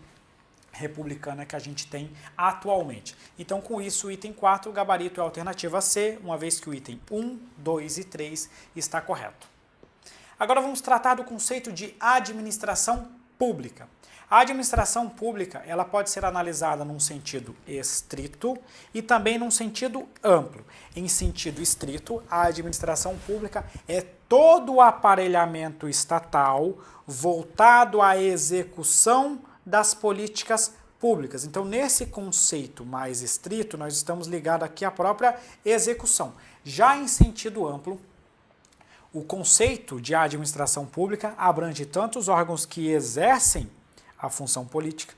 republicana que a gente tem atualmente. Então, com isso, o item 4, o gabarito é a alternativa C, uma vez que o item 1, 2 e 3 está correto. Agora vamos tratar do conceito de administração pública. A administração pública, ela pode ser analisada num sentido estrito e também num sentido amplo. Em sentido estrito, a administração pública é todo o aparelhamento estatal voltado à execução das políticas públicas. Então, nesse conceito mais estrito, nós estamos ligados aqui à própria execução. Já em sentido amplo, o conceito de administração pública abrange tanto os órgãos que exercem a função política,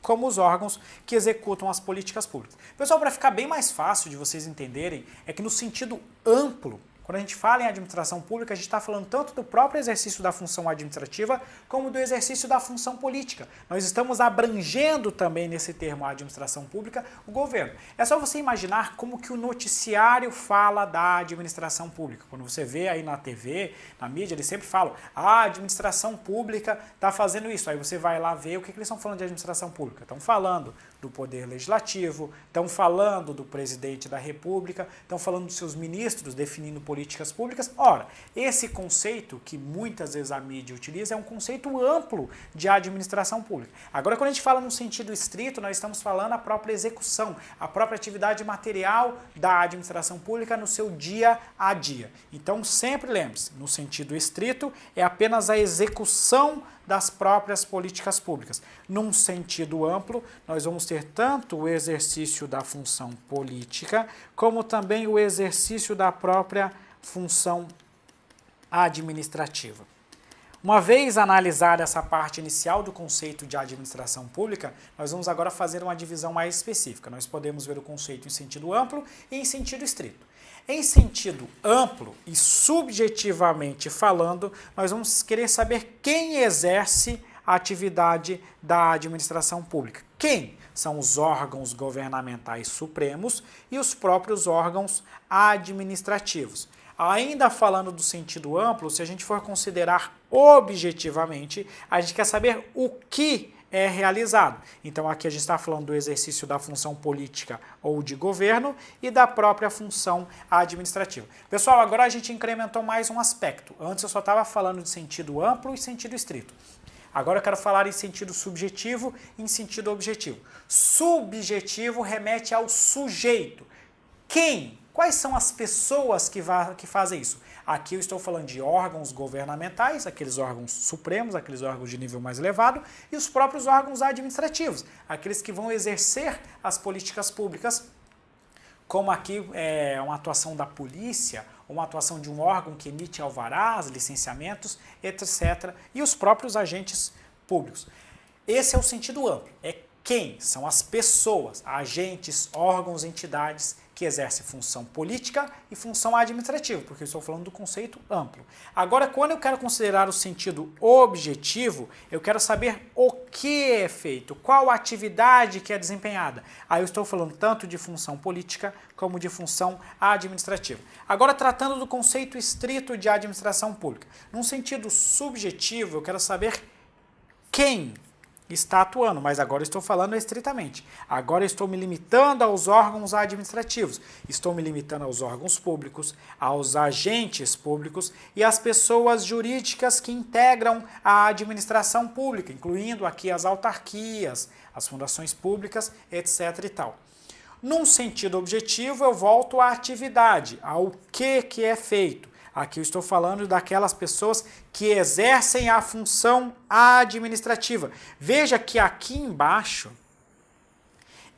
como os órgãos que executam as políticas públicas. Pessoal, para ficar bem mais fácil de vocês entenderem, é que no sentido amplo, Quando a gente fala em administração pública, a gente está falando tanto do próprio exercício da função administrativa, como do exercício da função política. Nós estamos abrangendo também nesse termo administração pública o governo. É só você imaginar como que o noticiário fala da administração pública. Quando você vê aí na TV, na mídia, eles sempre falam: a administração pública está fazendo isso. Aí você vai lá ver o que eles estão falando de administração pública. Estão falando do poder legislativo, estão falando do presidente da República, estão falando dos seus ministros definindo políticas públicas. Ora, esse conceito que muitas vezes a mídia utiliza é um conceito amplo de administração pública. Agora, quando a gente fala no sentido estrito, nós estamos falando a própria execução, a própria atividade material da administração pública no seu dia a dia. Então, sempre lembre-se, no sentido estrito, é apenas a execução das próprias políticas públicas. Num sentido amplo, nós vamos ter tanto o exercício da função política, como também o exercício da própria função administrativa. Uma vez analisada essa parte inicial do conceito de administração pública, nós vamos agora fazer uma divisão mais específica. Nós podemos ver o conceito em sentido amplo e em sentido estrito. Em sentido amplo e subjetivamente falando, nós vamos querer saber quem exerce a atividade da administração pública. Quem? São os órgãos governamentais supremos e os próprios órgãos administrativos. Ainda falando do sentido amplo, se a gente for considerar objetivamente, a gente quer saber o que é realizado. Então aqui a gente está falando do exercício da função política ou de governo e da própria função administrativa. Pessoal, agora a gente incrementou mais um aspecto. Antes eu só estava falando de sentido amplo e sentido estrito. Agora eu quero falar em sentido subjetivo e em sentido objetivo. Subjetivo remete ao sujeito. Quem? Quais são as pessoas que fazem isso? Aqui eu estou falando de órgãos governamentais, aqueles órgãos supremos, aqueles órgãos de nível mais elevado, e os próprios órgãos administrativos, aqueles que vão exercer as políticas públicas, como aqui uma atuação da polícia, uma atuação de um órgão que emite alvarás, licenciamentos, etc., e os próprios agentes públicos. Esse é o sentido amplo. É quem? São as pessoas, agentes, órgãos, entidades que exercem função política e função administrativa, porque eu estou falando do conceito amplo. Agora, quando eu quero considerar o sentido objetivo, eu quero saber o que é feito, qual atividade que é desempenhada. Aí eu estou falando tanto de função política como de função administrativa. Agora, tratando do conceito estrito de administração pública. Num sentido subjetivo, eu quero saber quem está atuando, mas agora estou falando estritamente. Agora estou me limitando aos órgãos administrativos, estou me limitando aos órgãos públicos, aos agentes públicos e às pessoas jurídicas que integram a administração pública, incluindo aqui as autarquias, as fundações públicas, etc. e tal. Num sentido objetivo, eu volto à atividade, ao que é feito. Aqui eu estou falando daquelas pessoas que exercem a função administrativa. Veja que aqui embaixo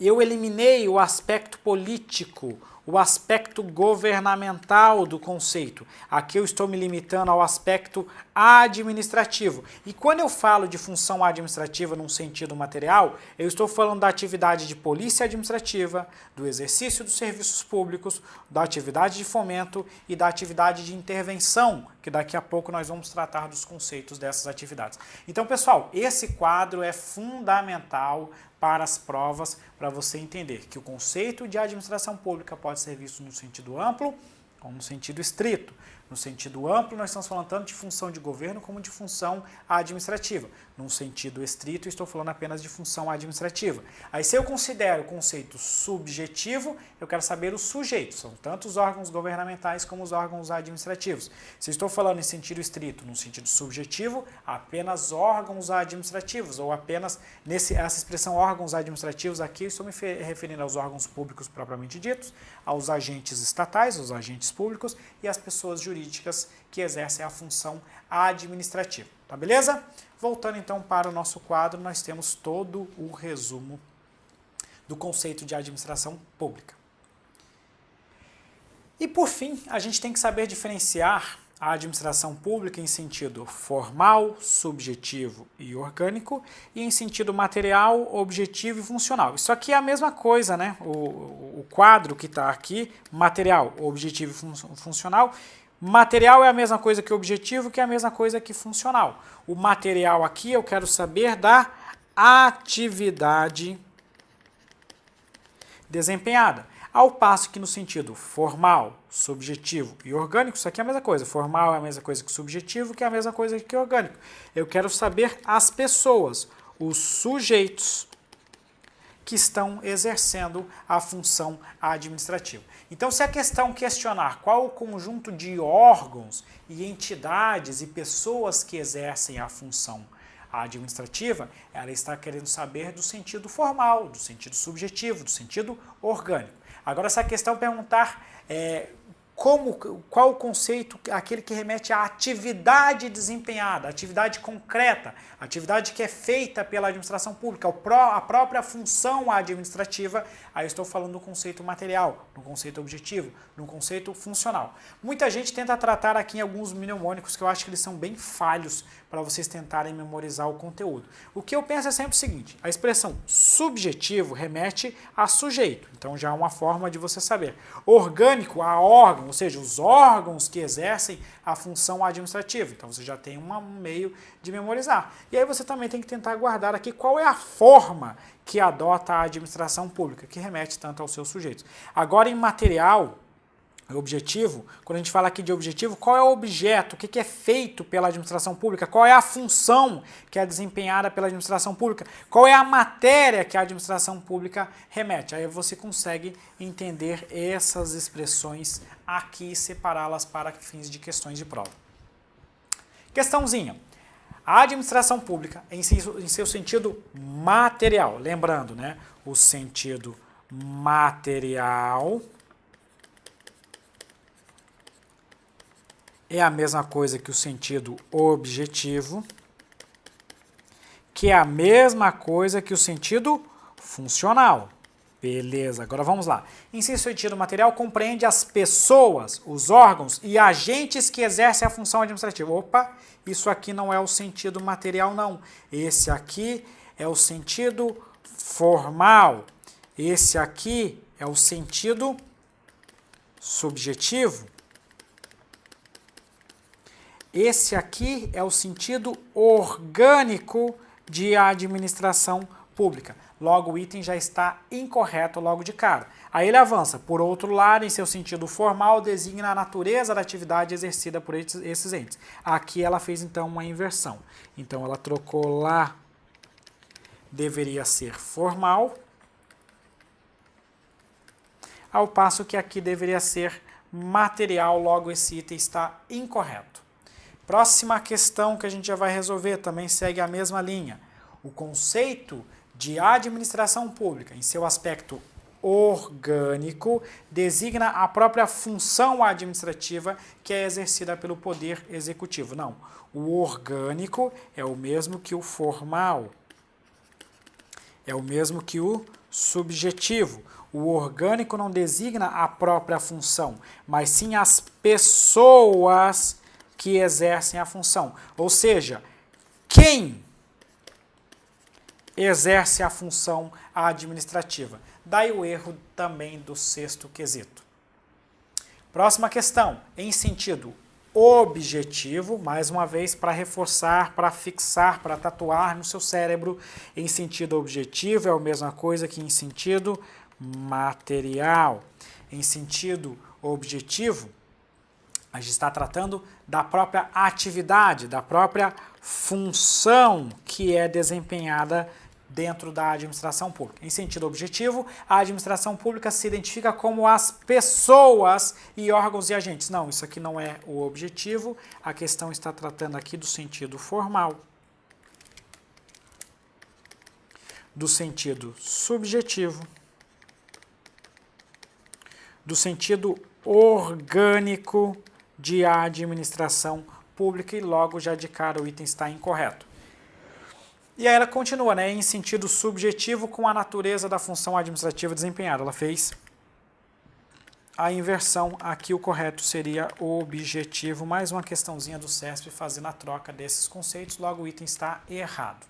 eu eliminei o aspecto político, o aspecto governamental do conceito. Aqui eu estou me limitando ao aspecto administrativo. E quando eu falo de função administrativa num sentido material, eu estou falando da atividade de polícia administrativa, do exercício dos serviços públicos, da atividade de fomento e da atividade de intervenção, que daqui a pouco nós vamos tratar dos conceitos dessas atividades. Então, pessoal, esse quadro é fundamental para as provas, para você entender que o conceito de administração pública pode ser visto no sentido amplo como no sentido estrito. No sentido amplo, nós estamos falando tanto de função de governo como de função administrativa. No sentido estrito, estou falando apenas de função administrativa. Aí, se eu considero o conceito subjetivo, eu quero saber os sujeitos. São tanto os órgãos governamentais como os órgãos administrativos. Se estou falando em sentido estrito, no sentido subjetivo, apenas órgãos administrativos, ou apenas, essa expressão órgãos administrativos aqui, eu estou me referindo aos órgãos públicos propriamente ditos, aos agentes estatais, aos agentes públicos e às pessoas jurídicas que exercem a função administrativa. Tá beleza? Voltando então para o nosso quadro, nós temos todo o resumo do conceito de administração pública. E por fim, a gente tem que saber diferenciar a administração pública em sentido formal, subjetivo e orgânico, e em sentido material, objetivo e funcional. Isso aqui é a mesma coisa, né? O quadro que está aqui, material, objetivo e funcional. Material é a mesma coisa que objetivo, que é a mesma coisa que funcional. O material aqui eu quero saber da atividade desempenhada. Ao passo que no sentido formal, subjetivo e orgânico, isso aqui é a mesma coisa. Formal é a mesma coisa que subjetivo, que é a mesma coisa que orgânico. Eu quero saber as pessoas, os sujeitos que estão exercendo a função administrativa. Então, se a questão questionar qual o conjunto de órgãos e entidades e pessoas que exercem a função administrativa, ela está querendo saber do sentido formal, do sentido subjetivo, do sentido orgânico. Agora, se a questão perguntar qual o conceito, aquele que remete à atividade desempenhada, atividade concreta, atividade que é feita pela administração pública, a própria função administrativa, aí eu estou falando do conceito material, do conceito objetivo, do conceito funcional. Muita gente tenta tratar aqui em alguns mnemônicos que eu acho que eles são bem falhos para vocês tentarem memorizar o conteúdo. O que eu penso é sempre o seguinte, a expressão subjetivo remete a sujeito, então já é uma forma de você saber. Orgânico a órgão, ou seja, os órgãos que exercem a função administrativa. Então você já tem um meio de memorizar. E aí você também tem que tentar guardar aqui qual é a forma que adota a administração pública, que remete tanto aos seus sujeitos. Agora, em material, objetivo, quando a gente fala aqui de objetivo, qual é o objeto, o que é feito pela administração pública, qual é a função que é desempenhada pela administração pública, qual é a matéria que a administração pública remete. Aí você consegue entender essas expressões aqui e separá-las para fins de questões de prova. Questãozinha. A administração pública, em seu sentido material, lembrando, né, o sentido material é a mesma coisa que o sentido objetivo, que é a mesma coisa que o sentido funcional. Beleza, agora vamos lá. Em seu sentido material, compreende as pessoas, os órgãos e agentes que exercem a função administrativa. Opa, isso aqui não é o sentido material, não. Esse aqui é o sentido formal. Esse aqui é o sentido subjetivo. Esse aqui é o sentido orgânico de administração pública. Logo, o item já está incorreto logo de cara. Aí ele avança. Por outro lado, em seu sentido formal, designa a natureza da atividade exercida por esses entes. Aqui ela fez, então, uma inversão. Então, ela trocou lá, deveria ser formal, ao passo que aqui deveria ser material, logo esse item está incorreto. Próxima questão que a gente já vai resolver também segue a mesma linha. O conceito de administração pública, em seu aspecto orgânico, designa a própria função administrativa que é exercida pelo Poder Executivo. Não, o orgânico é o mesmo que o formal, é o mesmo que o subjetivo. O orgânico não designa a própria função, mas sim as pessoas que exercem a função. Ou seja, quem exerce a função administrativa. Daí o erro também do sexto quesito. Próxima questão, em sentido objetivo, mais uma vez para reforçar, para fixar, para tatuar no seu cérebro, em sentido objetivo é a mesma coisa que em sentido material. Em sentido objetivo, a gente está tratando da própria atividade, da própria função que é desempenhada dentro da administração pública. Em sentido objetivo, a administração pública se identifica como as pessoas e órgãos e agentes. Não, isso aqui não é o objetivo, a questão está tratando aqui do sentido formal, do sentido subjetivo, do sentido orgânico de administração pública e logo já de cara o item está incorreto. E aí ela continua, né, em sentido subjetivo com a natureza da função administrativa desempenhada. Ela fez a inversão, aqui o correto seria objetivo, mais uma questãozinha do CESP fazendo a troca desses conceitos, logo o item está errado.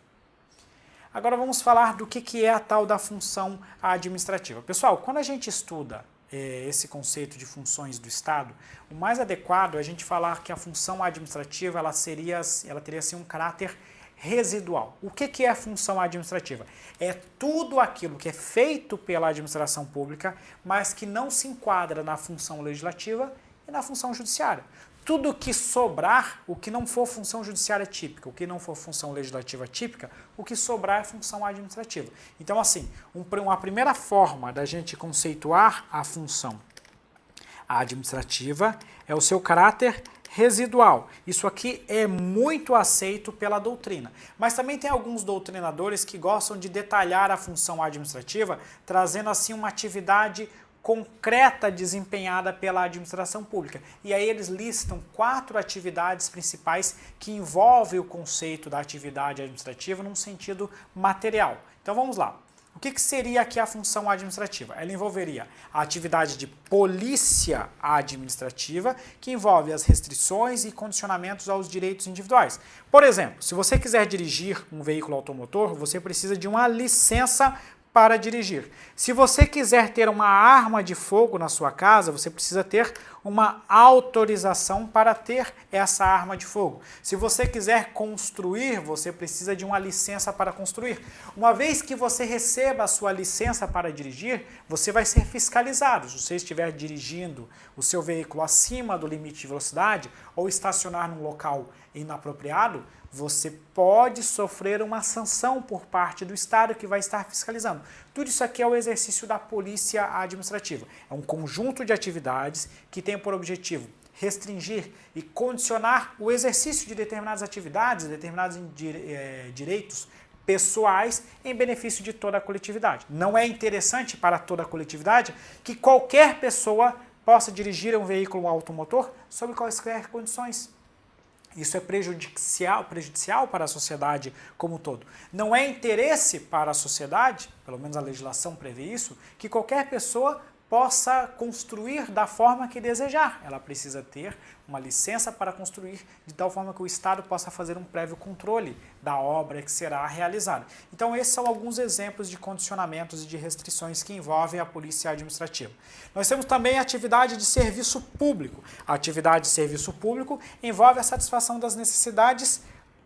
Agora vamos falar do que é a tal da função administrativa. Pessoal, quando a gente estuda esse conceito de funções do Estado, o mais adequado é a gente falar que a função administrativa ela teria assim, um caráter residual. O que é a função administrativa? É tudo aquilo que é feito pela administração pública, mas que não se enquadra na função legislativa e na função judiciária. Tudo que sobrar, o que não for função judiciária típica, o que não for função legislativa típica, o que sobrar é função administrativa. Então, assim, uma primeira forma da gente conceituar a função administrativa é o seu caráter residual. Isso aqui é muito aceito pela doutrina. Mas também tem alguns doutrinadores que gostam de detalhar a função administrativa, trazendo assim uma atividade concreta desempenhada pela administração pública. E aí eles listam 4 atividades principais que envolvem o conceito da atividade administrativa num sentido material. Então vamos lá. O que seria aqui a função administrativa? Ela envolveria a atividade de polícia administrativa, que envolve as restrições e condicionamentos aos direitos individuais. Por exemplo, se você quiser dirigir um veículo automotor, você precisa de uma licença para dirigir. Se você quiser ter uma arma de fogo na sua casa, você precisa ter uma autorização para ter essa arma de fogo. Se você quiser construir, você precisa de uma licença para construir. Uma vez que você receba a sua licença para dirigir, você vai ser fiscalizado. Se você estiver dirigindo o seu veículo acima do limite de velocidade ou estacionar num local inapropriado, você pode sofrer uma sanção por parte do Estado que vai estar fiscalizando. Tudo isso aqui é o exercício da polícia administrativa. É um conjunto de atividades que tem por objetivo restringir e condicionar o exercício de determinadas atividades, determinados direitos pessoais em benefício de toda a coletividade. Não é interessante para toda a coletividade que qualquer pessoa possa dirigir um veículo automotor sob quaisquer condições. Isso é prejudicial para a sociedade como um todo. Não é interesse para a sociedade, pelo menos a legislação prevê isso, que qualquer pessoa possa construir da forma que desejar. Ela precisa ter uma licença para construir de tal forma que o Estado possa fazer um prévio controle da obra que será realizada. Então esses são alguns exemplos de condicionamentos e de restrições que envolvem a polícia administrativa. Nós temos também a atividade de serviço público. A atividade de serviço público envolve a satisfação das necessidades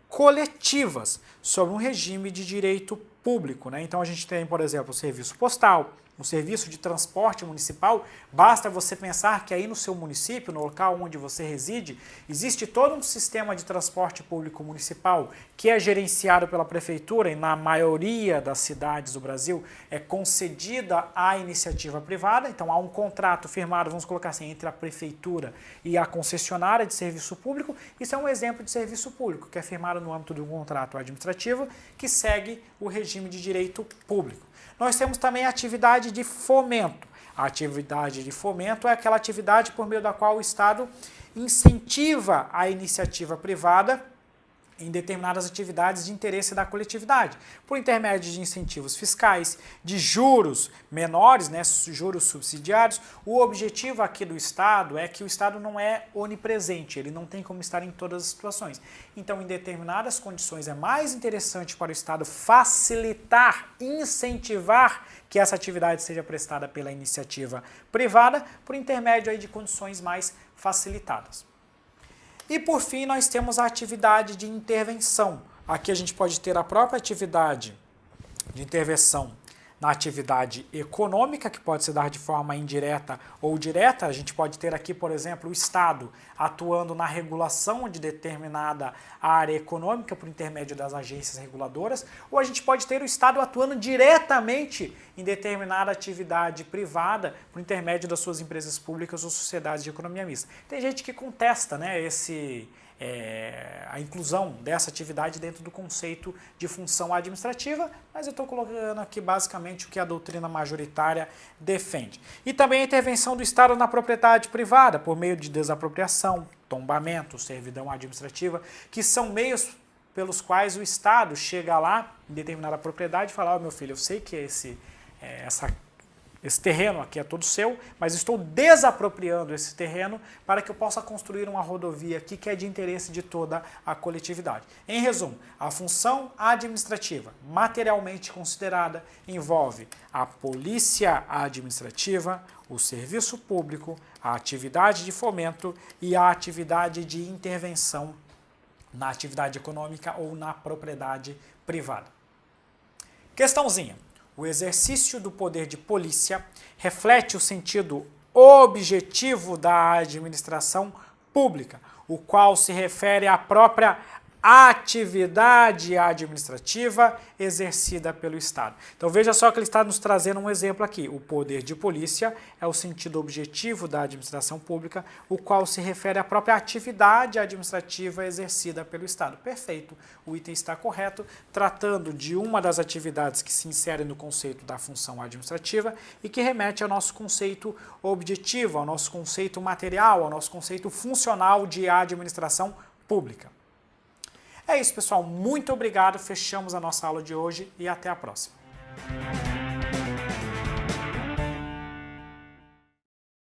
coletivas sobre um regime de direito público, né? Então a gente tem, por exemplo, o serviço postal, o serviço de transporte municipal. Basta você pensar que aí no seu município, no local onde você reside, existe todo um sistema de transporte público municipal que é gerenciado pela prefeitura e na maioria das cidades do Brasil é concedida à iniciativa privada. Então há um contrato firmado, vamos colocar assim, entre a prefeitura e a concessionária de serviço público. Isso é um exemplo de serviço público que é firmado no âmbito de um contrato administrativo que segue o regime de direito público. Nós temos também a atividade de fomento. A atividade de fomento é aquela atividade por meio da qual o Estado incentiva a iniciativa privada em determinadas atividades de interesse da coletividade, por intermédio de incentivos fiscais, de juros menores, né, juros subsidiários. O objetivo aqui do Estado é que o Estado não é onipresente, ele não tem como estar em todas as situações. Então, em determinadas condições, é mais interessante para o Estado facilitar, incentivar que essa atividade seja prestada pela iniciativa privada, por intermédio aí de condições mais facilitadas. E por fim nós temos a atividade de intervenção. Aqui a gente pode ter a própria atividade de intervenção na atividade econômica, que pode se dar de forma indireta ou direta. A gente pode ter aqui, por exemplo, o Estado atuando na regulação de determinada área econômica por intermédio das agências reguladoras, ou a gente pode ter o Estado atuando diretamente em determinada atividade privada por intermédio das suas empresas públicas ou sociedades de economia mista. Tem gente que contesta, né, a inclusão dessa atividade dentro do conceito de função administrativa, mas eu estou colocando aqui basicamente o que a doutrina majoritária defende. E também a intervenção do Estado na propriedade privada, por meio de desapropriação, tombamento, servidão administrativa, que são meios pelos quais o Estado chega lá em determinada propriedade e fala: ó, meu filho, eu sei que essa Esse terreno aqui é todo seu, mas estou desapropriando esse terreno para que eu possa construir uma rodovia aqui que é de interesse de toda a coletividade. Em resumo, a função administrativa materialmente considerada envolve a polícia administrativa, o serviço público, a atividade de fomento e a atividade de intervenção na atividade econômica ou na propriedade privada. Questãozinha. O exercício do poder de polícia reflete o sentido objetivo da administração pública, o qual se refere à própria atividade administrativa exercida pelo Estado. Então veja só que ele está nos trazendo um exemplo aqui. O poder de polícia é o sentido objetivo da administração pública, o qual se refere à própria atividade administrativa exercida pelo Estado. Perfeito, o item está correto, tratando de uma das atividades que se insere no conceito da função administrativa e que remete ao nosso conceito objetivo, ao nosso conceito material, ao nosso conceito funcional de administração pública. É isso, pessoal. Muito obrigado. Fechamos a nossa aula de hoje e até a próxima.